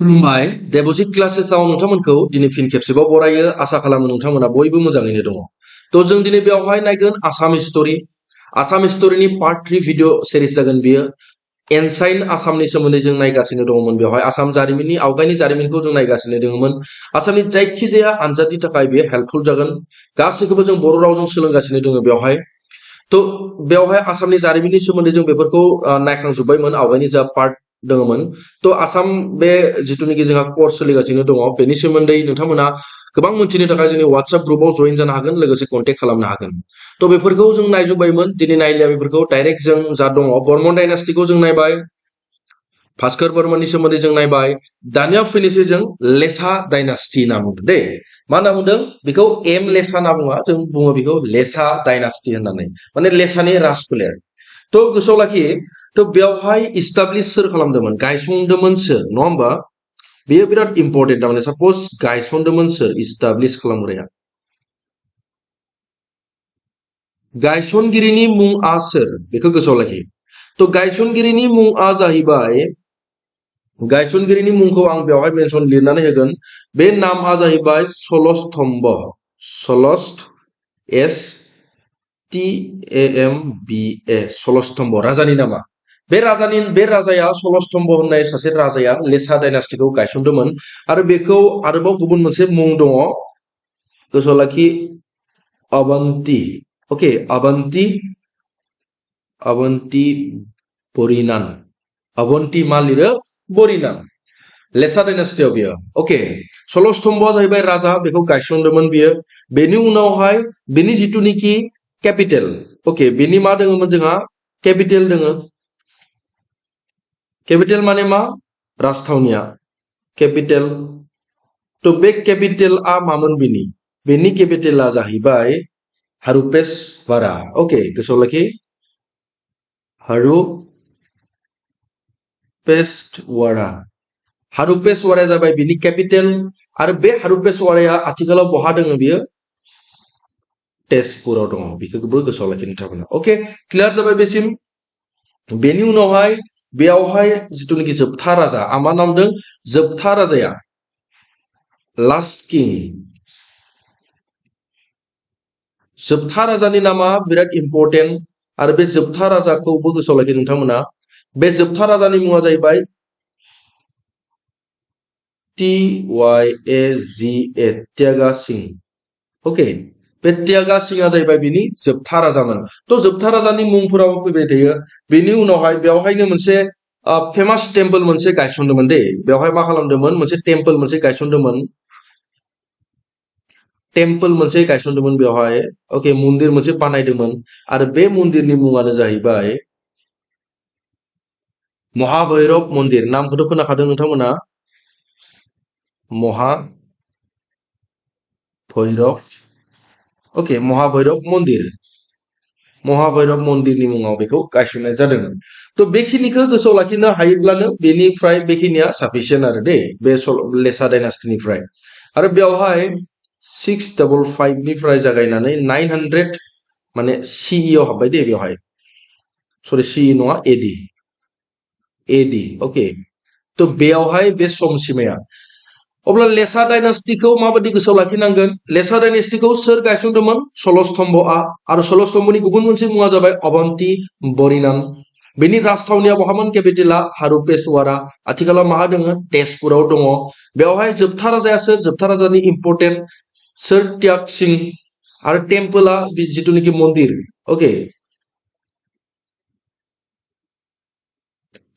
खुलुमबाय देबजित क्लासेसआव नोंथांमोनखौ दिनै फिन खेबसेबाव बरायो आसा खालामो नोंथांमोना बयबो मोजाङैनो दङ थ' जों दिनै बेवहाय नायगोन आसाम हिस्टरिनि पार्ट 3 भिडिअ सिरिज जागोन बियो एनसाइन आसामनि सोमोन्दै जों नायगासिनो दङमोन बेवहाय आसाम जारिमिननि आवगायनि जारिमिनखौ जों नायगासिनो दङमोन आसामनि जायखिजाया आनजादनि थाखाय बेयो हेल्पफुल जागोन गासैखौबो जों बर' रावजों सोलोंगासिनो दङ बेवहाय थ' बेवहाय आसामनि जारिमिननि सोमोन्दै जों बेफोरखौ नायखांजोब्बायमोन आवगायनि जा पार्ट दङमोन थ' आसाम बे जिथुनिखि जोंहा कर्स सोलिगासिनो दङ बेनि सोमोन्दै नोंथांमोना गोबां मोनथिनो थाखाय जोंनि WhatsApp ग्रुपआव जइन जानो हागोन लोगोसे कन्टेक्ट खालामनो हागोन थ' बेफोरखौ जों नायजोब्बायमोन दिनै नायलिया बेफोरखौ डाइरेक्ट जों जा दङ बर्मन डाइनास्टिखौ जों नायबाय भास्कर बर्मननि सोमोन्दै जों नायबाय दानिया फैनोसै जों लेसा डाइनास्टि होनना बुंदों दे मा होनना बुंदों बेखौ एम लेसा होनना बुङा जों बुङो बेखौ लेसा डाइनास्टि होननानै माने लेसानि राजफोलेर थ' गोसोआव लाखि थ' बेवहाय इस्टाब्लिश सोर खालामदोंमोन गायसनदोंमोन सोर नङा होमबा बेयो बिराद इम्पर्टेन्ट थारमाने सापज गायसनदोंमोन सोर इस्टाब्लिश खालामग्राया गायसनगिरिनि मुङा सोर बेखौ गोसोआव लाखि थ' गायसनगिरिनि मुङा जाहैबाय गायसनगिरिनि मुंखौ आं बेवहाय मेनसन लिरनानै होगोन बे नामआ जाहैबाय सलस्तम्भ सलस्त S T A M B A सलस्तम्भ राजानि नामा बे राजाया सलस्तम्भ होननाय सासे राजाया लेसा डाइनास्टिखौ गायसनदोंमोन आरो बेखौ आरोबाव गुबुन मोनसे मुं दङ गोसोआव लाखि अवन्ती ओके अवन्ती बरिनान अवन्ती मा लिरो बरिनान लेसा डाइनास्टियाव बियो ओके सलस्तम्भआ जाहैबाय राजा बेखौ गायसनदोंमोन बियो बेनि उनावहाय बेनि जिथुनिखि कैपिटल ओके बेनि मा दङमोन जोंहा कैपिटल दङ कैपिटल माने मा राजथावनिया कैपिटल तो बे कैपिटलआ मामोन बेनि कैपिटलआ जाहैबाय हारुपेशवारा ओके गोसोआव लाखि हारुपेशवाराया जाबाय बिनि कैपिटल आरो बे हारुपेशवाराया आथिखालाव बहा दङ बियो तेजपुराव दङ बेखौबो गोसोआव लाखि नोंथांमोना ओके क्लियार जाबाय बेसिम बेनि उनावहाय बेयावहाय जिथुनिखि जोबथा राजा आं मा नाम दों जोबथा राजाया लास्ट किं जोबथा राजानि नामा बिराद इम्पर्टेन्ट आरो बे जोबथा राजाखौबो गोसोआव लाखि नोंथांमोना बे जोबथा राजानि मुङा जाहैबाय TYAGA त्यागा सिंह ओके बे त्यागा सिंहआ जाहैबाय बिनि जोबथा राजामोन थ' जोबथा राजानि मुंफोराव फैबाय थायो बेनि उनावहाय बेवहायनो मोनसे फेमास टेम्पल मोनसे गायसनदोंमोन दे बेवहाय मा खालामदोंमोन मोनसे टेम्पल मोनसे गायसनदोंमोन बेवहाय ओके मन्दिर मोनसे बानायदोंमोन आरो बे मन्दिरनि मुङानो जाहैबाय महाभैरब मन्दिर नामखौथ' खोनाखादों नोंथांमोना महाभैरब ओके महाभैरब मन्दिरनि मुङाव बेखौ गायसननाय जादोंमोन थ' बेखिनिखौ गोसोआव लाखिनो हायोब्लानो बेनिफ्राय बेखिनिया साफिसियेन्ट आरो दे बे लेसा डाइनास्टिनिफ्राय आरो बेवहाय 655 निफ्राय जागायनानै 900 माने CE हाबबाय दे बेवहाय सरि CE नङा AD ओके थ' बेयावहाय बे समसिमाया अब्ला लेसा डाइनास्टिखौ माबायदि गोसोआव लाखिनांगोन लेसा डाइनास्टिखौ सोर गायसनदोंमोन सलस्तम्भआ आरो सलस्तम्भनि गुबुन मोनसे मुङा जाबाय अवन्ती बरिनान बेनि राजथावनिया बहामोन कैपिटला हारुपेशवारा आथिखालाव माहा दङ तेजपुराव दङ बेवहाय जोबथा राजाया सोर जोबथा राजानि इम्पर्टेन्ट सोर त्याग सिंह आरो टेम्पला जिथुनिखि मन्दिर ओके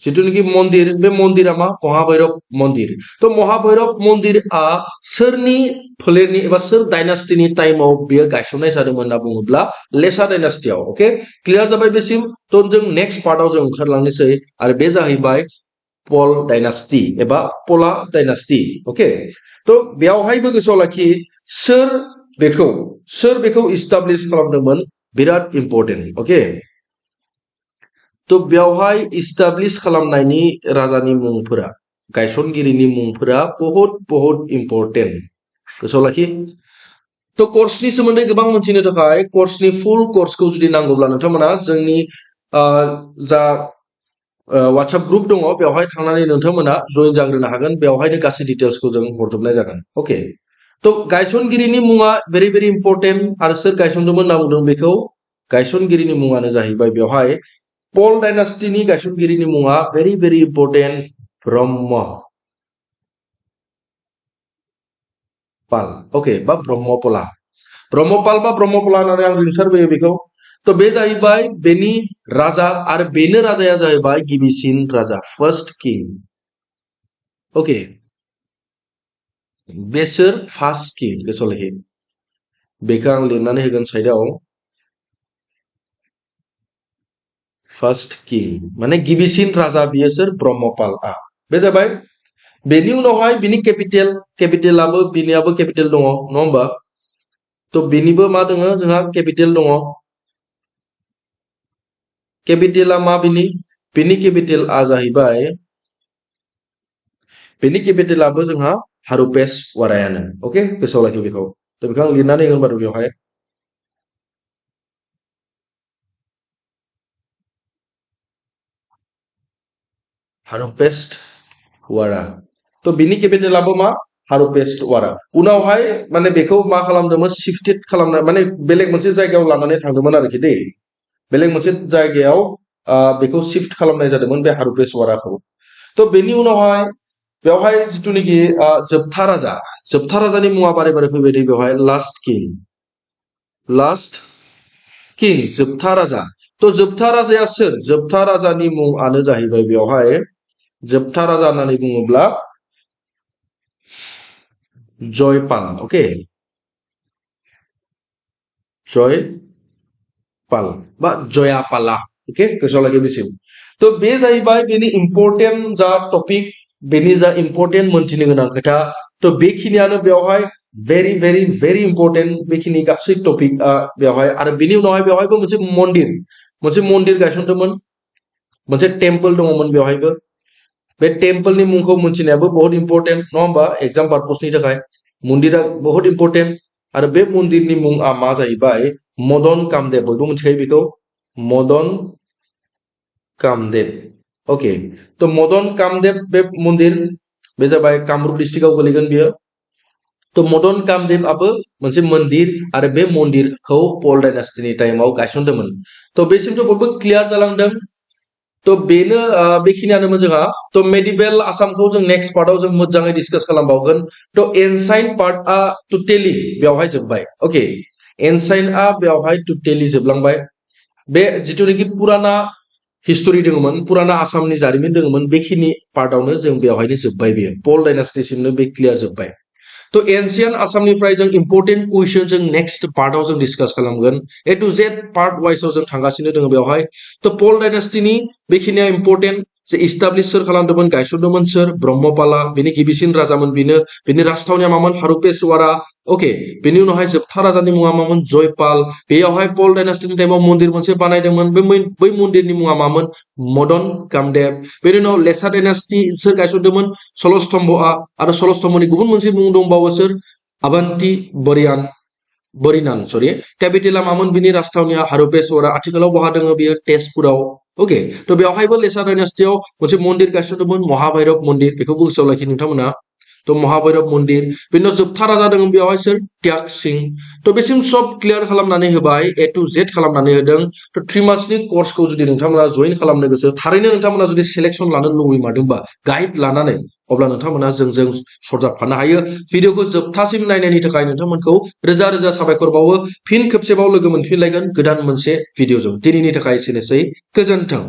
जिथुनिखि मन्दिर बे मन्दिरा मा महाभैरब मन्दिर थ' महाभैरब मन्दिरा सोरनि फोलेरनि एबा सोर डाइनास्टिनि टाइमाव बेयो गायसननाय जादोंमोन होनना बुङोब्ला लेसा डाइनास्टियाव ओके क्लियार जाबाय बेसिम थ' जों नेक्स्ट पार्टआव जों ओंखारलांनोसै आरो बे जाहैबाय पल डाइनास्टि एबा पला डाइनास्टि ओके थ' बेयावहायबो गोसोआव लाखि सोर बेखौ इस्टाब्लिश खालामदोंमोन बिराद इम्पर्टेन्ट ओके थ' बेवहाय इस्टाब्लिश खालामनायनि राजानि मुंफोरा गायसनगिरिनि मुंफोरा बहुत इम्पर्टेन्ट गोसोआव लाखि थ' कर्सनि सोमोन्दै गोबां मोनथिनो थाखाय कर्सनि फुल कर्सखौ जुदि नांगौब्ला नोंथांमोना जोंनि जा WhatsApp ग्रुप दङ बेवहाय थांनानै नोंथांमोना जइन जाग्रोनो हागोन बेवहायनो गासै डिटेल्सखौ जों हरजोबनाय जागोन ओके तो गायसनगिरिनि मुङा भेरि भेरि इम्पोर्टेन्ट आरो सोर गायसनदोंमोन होनना बुंदों बेखौ गायसनगिरिनि मुङानो जाहैबाय बेवहाय पल डायनास्टिनि गायसनगिरिनि मुङा very very important Brahmpal okay बा ब्रह्मपला ब्रह्मपाल बा ब्रह्मपला होननानै आं रिंसारबोयो बेखौ तो बे जाहैबाय बेनि राजा आरो बेनो राजाया जाहैबाय गिबिसिन राजा फर्स्ट किं ओके बेसोर फार्स्ट किं गोसोआव लाखि बेखौ आं लिरनानै होगोन साइडआव फर्स्ट किं माने गिबिसिन राजा बियो सोर ब्रह्मपालआ बे जाबाय बेनि उनावहाय बिनि केपिटेलाबो बिनियाबो केपिटेल दङ नङा होमबा तो बेनिबो मा दङ जोंहा केपिटेल दङ केपिटेला मा बिनि केपिटेलआ जाहैबाय बेनि केपिटेलाबो जोंहा हारुपेश वारायानो ओके गोसोआव लाखि बेखौ तो बेखौ आं लिरनानै होगोन बारु बेवहाय हारुपेश वारा तो बिनि केपिटेलाबो मा हारुपेश वारा उनावहाय माने बेखौ मा खालामदोंमोन शिफ्टेड खालामनाय माने बेलेग मोनसे जायगायाव लानानै थांदोंमोन आरोखि दे बेलेग मोनसे जायगायाव बेखौ शिफ्ट खालामनाय जादोंमोन बे हारुपेश वाराखौ तो बेनि उनावहाय बेवहाय जिथुनिखि जोबथा राजानि मुङा बारे बारे फैबाय दे बेवहाय लास्ट किं जोबथा राजा तो जोबथा राजाया सोर जोबथा राजानि मुङानो जाहैबाय बेवहाय जोबथा राजा होननानै बुङोब्ला जयपाल ओके जयपाल बा जयापाला ओके गोसोआव लाखि बेसिम तो बे जाहैबाय बेनि इम्पोर्टेन्ट जा टपिक बेनि जा इम्पोर्टेन्ट मोनथिनो गोनां खोथा तो बेखिनियानो बेवहाय भेरि भेरि भेरि इम्पोर्टेन्ट बेखिनि गासै टपिकआ बेवहाय आरो बेनि उनावहाय बेवहायबो मोनसे मन्दिर गायसनदोंमोन मोनसे टेम्पल दङमोन बेवहायबो बे टेम्पलनि मुंखौ मोनथिनायाबो बहुत इम्पोर्टेन्ट नङा होमबा एग्जाम पार्पसनि थाखाय मन्दिरा बहुत इम्पोर्टेन्ट आरो बे मन्दिरनि मुङा मा जाहैबाय मदन कामदेब बयबो मिथिखायो बेखौ मदन कामदेब ओके तो मदन कामदेब बे मन्दिर बे जाबाय कामरुप डिस्ट्रिक्टआव गोलैगोन बियो तो मदन कामदेबआबो मोनसे मन्दिर आरो बे मन्दिरखौ पल डायनास्टिनि टाइमाव गायसनदोंमोन तो बेसिमथ' बयबो क्लियार जालांदों तो बेनो बेखिनियानोमोन जोंहा तो मेडिभेल आसामखौ जों नेक्स्ट पार्टआव जों मोजाङै डिसकास खालामबावगोन तो एनसाइन्ट पार्टआ टटेलि बेवहाय जोबबाय ओके एनसाइन्टआ बेवहाय टटेलि जोबलांबाय बे जिथुनिखि पुराना हिस्टरि दङमोन पुराना आसामनि जारिमिन दङमोन बेखिनि पार्टआवनो जों बेवहायनो जोबबाय बेयो पल डायनास्टिसिमनो बे क्लियार जोबबाय तो एनसियेंट आसामनिफ्राय जों इम्पोर्टेन्ट कुइसन जों नेक्स्ट पार्टआव जों डिसकास खालामगोन ए टु जेड पार्ट वाइसआव जों थांगासिनो दङ बेवहाय तो पल डायनास्टिनि बेखिनिया इम्पोर्टेन्ट जे इस्टाब्लिश सोर खालामदोंमोन गायसनदोंमोन सोर ब्रह्मपाला बिनि गिबिसिन राजामोन बिनि राजथावनिया मामोन हारुपेश वारा ओके बिनि उनावहाय जोबथा राजानि मुङा मामोन जयपाल बेयावहाय पल डायनास्टिनि टाइमाव मन्दिर मोनसे बानायदोंमोन बै मन्दिरनि मुङा मामोन मदन कामदेब बेनि उनाव लेसा डायनास्टि सोर गायसनदोंमोन सलस्तम्भआ आरो सलस्तम्भनि गुबुन मोनसे मुं दंबावो सोर अवन्ती बरिनान सरि केपिटेला मामोन बिनि राजथावनिया हारुपेश वारा आथिखालाव बहा दङ बियो तेजपुराव ओके तो बेवहायबो लेसा डायनास्टियाव मोनसे मन्दिर गायसनदोंमोन महाभैरब मन्दिर बेखौ गोसोआव लाखि नोंथांमोना तो महाभैरब मन्दिर बेनि उनाव जोबथा राजा दङ बेवहाय सोर त्याग सिं तो बेसिम सब क्लियार खालामनानै होबाय ए टु जेड खालामनानै होदों तो 3 मान्थसनि कर्सखौ जुदि नोंथांमोना जइन खालामनो गोसो थारैनो नोंथांमोना जुदि सिलेक्शन लानो लुबैमारदोंबा गाइड लानानै अब्ला नोंथांमोना जों सरजाबफानो हायो भिडिअखौ जोबथासिम नायनायनि थाखाय नोंथांमोनखौ रोजा रोजा साबायखर बावो फिन खेबसेबाव लोगो मोनफिनलायगोन गोदान मोनसे भिडिअजों दिनैनि थाखाय एसेनोसै गोजोन्थों।